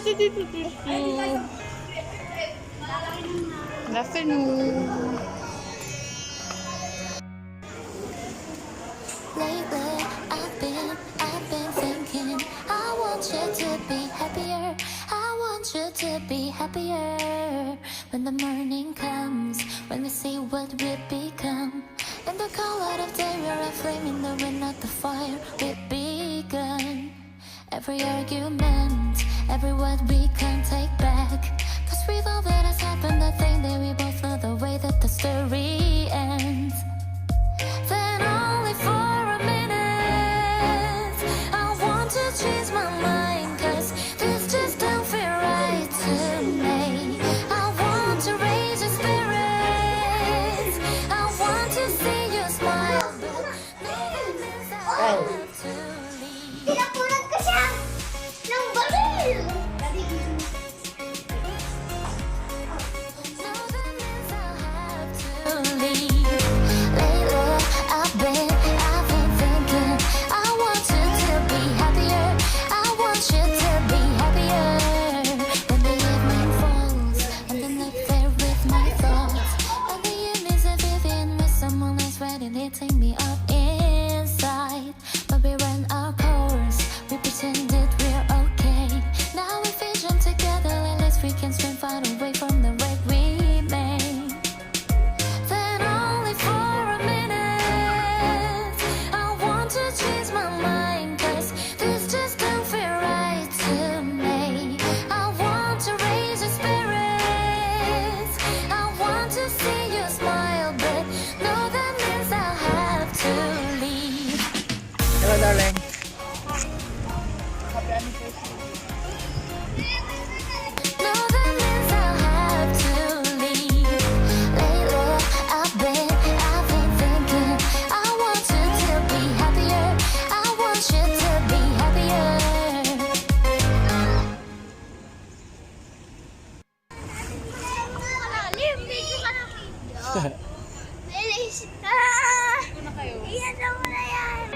Good afternoon. Lately, I've been thinking. I want you to be happier. I want you to be happier. When the morning comes, when we see what we've become. In the cold light of day, we're a flame in the wind, not the fire we've begun. Every argument, every word we can't take back. Cause with all that has happened, I think that we both know the way that the story ends. Then only for a minute, I want to change my mind. Cause this just don't feel right to me. I want to raise your spirits. I want to see you smile. But nothing means I have to leave. Pinapunan ko siya ng baril. Nothing means I have to leave. Lately, I've been thinking. I want you to be happier. I want you to be happier. When the evening falls and then left there with my thoughts. And the evenings are vivid with someone else writing, hitting me up inside. But we ran our course. We pretended we're okay. Now we vision together. At least we can swim far away from the wreck we made. Then only for a minute, I want to change my mind. Cause this just don't feel right to me. I want to raise your spirits. I want to see you smile. But no, that means I have to leave. Hello, darling. No, that means I have to leave. Lately, I've been thinking. I want you to be happier. I want you to be happier. Malalim, medyo ka na video. Bilis ka. Iyan na mo na yan.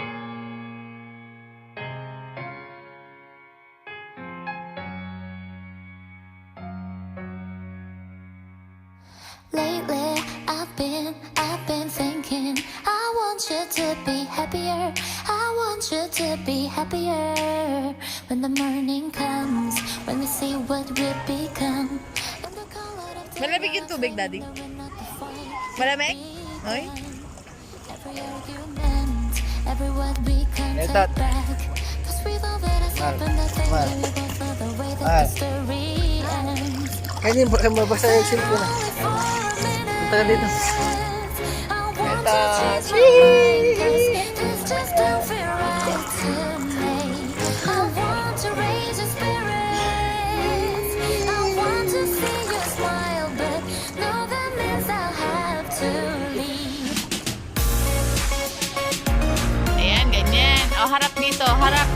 Lately, I've been thinking. I want you to be happier. I want you to be happier. When the morning comes, when we see what we've become. In the cold light of day, Malamig yung tubig, Daddy. we're not the fight Malamig? we Oy? Every argument, every word we can't Yes, take Dad. back. Cause with all that has happened, I think that we both know the way that the story ends. Kaya baka mabasa yung cellphone. Only for a minute, Punta ka dito. I want to Ito. change my mind. Cause this just don't feel right to me. I want to raise your spirits. I want to see you smile. But no, that means I'll have to leave. Ayan, ganyan. O, harap dito. Harap.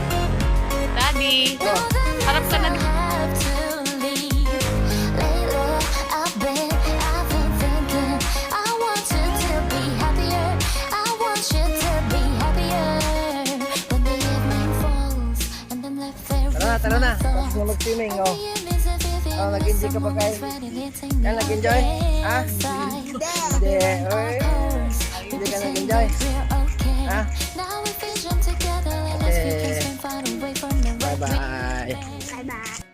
Daddy. Harap ka na. Have to leave. Lately, I've been thinking. I want you to be happier. I want you to be happier. When the evening falls and then left there with Tara na. my thoughts. Tapos mo mag-swimming, oh. And the evenings are vivid Oh, with nag-enjoy ka ba, someone guys? else writing, hitting me Yan, nag-enjoy? up Ha? inside. Hindi. Oy. Hindi ka nag-enjoy? Ha? Now we vision together. At least we can Okay. swim far away from the wreck we Bye-bye. made. Bye-bye.